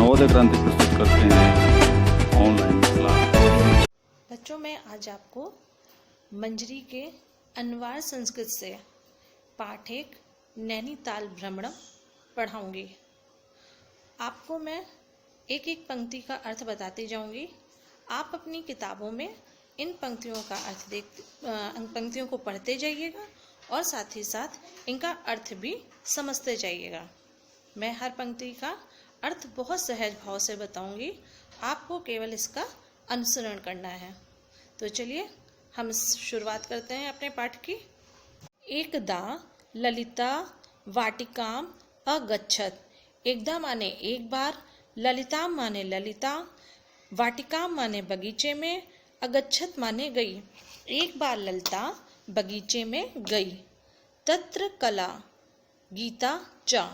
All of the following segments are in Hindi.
नवोदय क्रांति प्रस्तुत करते हैं ऑनलाइन क्लास। बच्चों, मैं आज आपको मंजरी के अनवार संस्कृत से पाठ 1 नैनीताल भ्रमण पढ़ाऊंगी। आपको मैं एक एक पंक्ति का अर्थ बताती जाऊंगी। आप अपनी किताबों में इन पंक्तियों का अर्थ पंक्तियों को पढ़ते जाइएगा और साथ ही साथ इनका अर्थ भी समझते जाइएगा। मैं हर पंक्ति का अर्थ बहुत सहज भाव से बताऊंगी, आपको केवल इसका अनुसरण करना है। तो चलिए हम शुरुआत करते हैं अपने पाठ की। एकदा ललिता वाटिकाम अगच्छत। एकदा माने एक बार, ललिता माने ललिता, वाटिकाम माने बगीचे में, अगच्छत माने गई। एक बार ललिता बगीचे में गई। तत्र कला गीता च।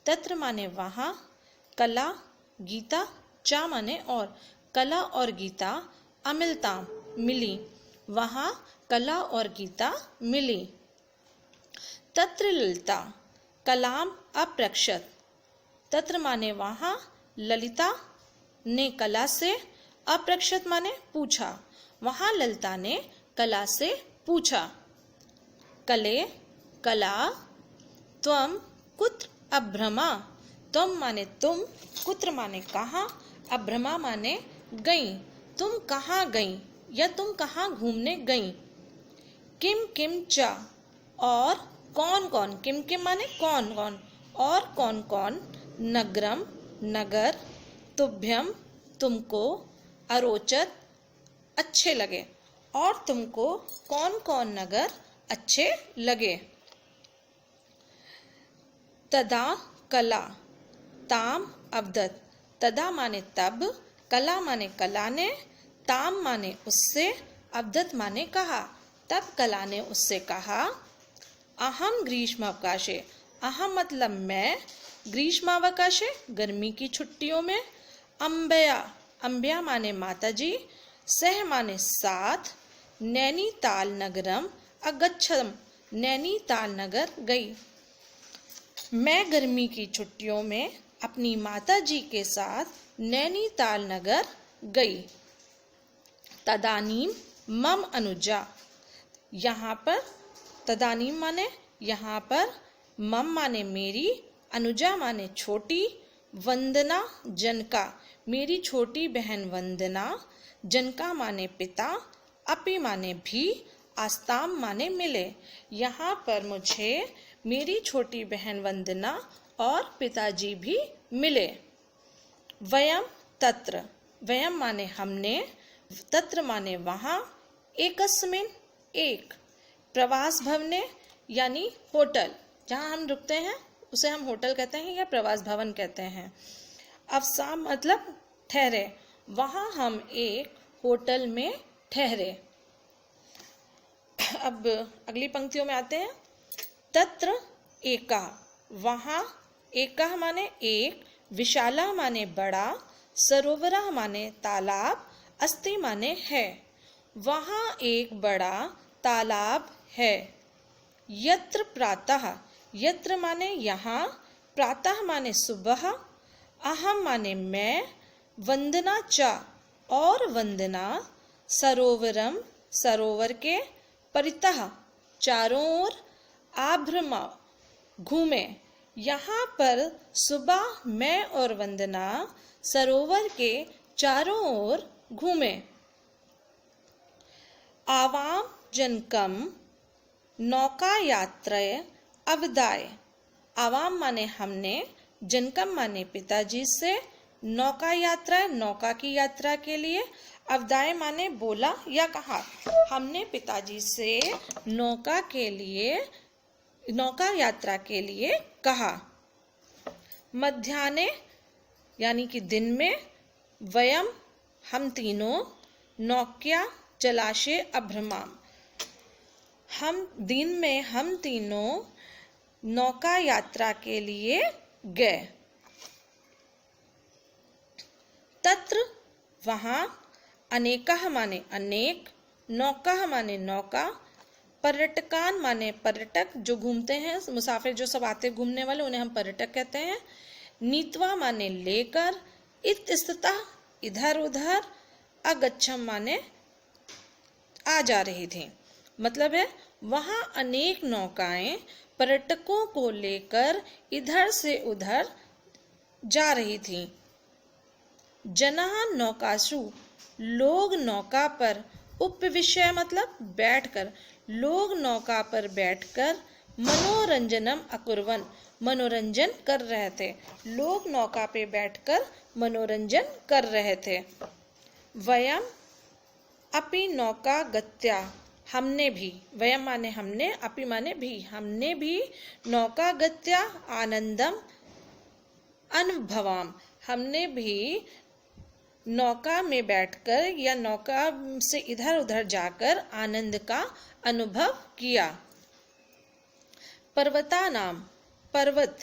तत्र माने वहाँ, कला गीता चा माने और, कला और गीता अमिलता मिली, वहाँ कला और गीता मिली। तत्र ललिता कलाम अप्रक्षत। तत्र माने वहाँ, ललिता ने कला से, अप्रक्षत माने पूछा, वहाँ ललिता ने कला से पूछा। कले कला, त्वम कुत्र अभ्रमा। त्वम माने तुम, कुत्र माने कहाँ, अभ्रमा माने गई, तुम कहाँ गई या तुम कहाँ घूमने गई। किम किम च, और कौन कौन, किम किम माने कौन कौन, और कौन कौन, नगरम नगर, तुभ्यम तुमको, अरोचत अच्छे लगे, और तुमको कौन कौन नगर अच्छे लगे। तदा कला ताम अवदत। तदा माने तब, कला माने कला ने, ताम माने उससे, अवदत माने कहा, तब कला ने उससे कहा। अहम ग्रीष्मावकाशे। अहम मतलब मैं, ग्रीष्मावकाशे गर्मी की छुट्टियों में, अम्बया, अम्बिया माने माताजी, सह माने साथ, नैनीताल नगरम अगच्छम, नैनीताल नगर गई। मैं गर्मी की छुट्टियों में अपनी माताजी के साथ नैनीताल नगर गई। तदानीम मम अनुजा। यहाँ पर तदानीम माने यहाँ पर, मम माने मेरी, अनुजा माने छोटी, वंदना जनका मेरी छोटी बहन वंदना, जनका माने पिता, अपि माने भी, आस्ताम माने मिले। यहाँ पर मुझे मेरी छोटी बहन वंदना और पिताजी भी मिले। वयम तत्र। वयम माने हमने, तत्र माने वहाँ, एकस्मिन एक, प्रवास भवने यानी होटल, जहाँ हम रुकते हैं उसे हम होटल कहते हैं या प्रवास भवन कहते हैं। अवसा मतलब ठहरे, वहाँ हम एक होटल में ठहरे। अब अगली पंक्तियों में आते हैं। तत्र एका, वहाँ, एका माने एक, विशाला माने बड़ा, सरोवरा माने तालाब, अस्ति माने है, वहाँ एक बड़ा तालाब है। यत्र प्रातः, यत्र माने यहाँ, प्रातः माने सुबह, अहम माने मैं, वंदना च और वंदना, सरोवरम सरोवर के, परितः चारों ओर, आभ्रमा घूमे। यहाँ पर सुबह मैं और वंदना सरोवर के चारों ओर घूमे। आवाम जनकम नौका यात्राय अवदाय। आवाम माने हमने, जनकम माने पिताजी से, नौका यात्रा नौका की यात्रा के लिए, अवदाय माने बोला या कहा, हमने पिताजी से नौका यात्रा के लिए कहा। मध्याह्ने यानी कि दिन में, वयम हम तीनों, नौक्या जलाशय अभ्रमाम, हम दिन में हम तीनों नौका यात्रा के लिए गए। तत्र वहाँ, अनेकः माने अनेक, नौका माने नौका, पर्यटकान माने पर्यटक जो घूमते हैं, मुसाफिर जो सब आते घूमने वाले उन्हें हम पर्यटक कहते हैं। नीतवा माने लेकर, इतस्ततः इधर उधर, अगच्छम माने आ जा रही थी। मतलब है वहां अनेक नौकाएं पर्यटकों को लेकर इधर से उधर जा रही थीं। जनाः नौकासु, लोग नौका पर, उपविश्य मतलब बैठकर, लोग नौका पर बैठकर, मनोरंजनम अकुर्वन्, मनोरंजन कर रहे थे। लोग नौका पे बैठकर मनोरंजन कर रहे थे। वयम अपि नौका गत्या, हमने भी, वयम माने हमने, अपि माने भी, हमने भी नौका गत्या आनंदम अनुभवाम, हमने भी नौका में बैठकर या नौका से इधर उधर जाकर आनंद का अनुभव किया। पर्वता नाम, पर्वत,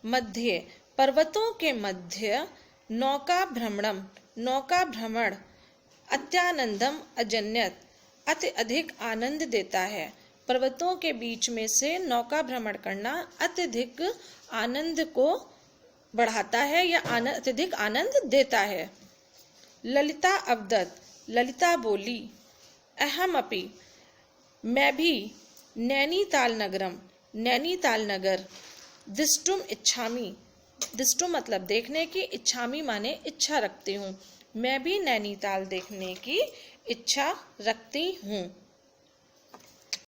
मध्य, पर्वतों के मध्य, नौका भ्रमणम, नौका भ्रमण, अत्यानंदम अजन्यत, अति अधिक आनंद देता है। पर्वतों के बीच में से नौका भ्रमण करना अत्यधिक आनंद को बढ़ाता है या अत्यधिक आनंद देता है। ललिता अवदत, ललिता बोली, अहम अपि, मैं भी, नैनीताल नगरम, नैनीताल नगर, दिष्टुम इच्छामि, दिष्टुम मतलब देखने की, इच्छामि माने इच्छा रखती हूँ, मैं भी नैनीताल देखने की इच्छा रखती हूँ।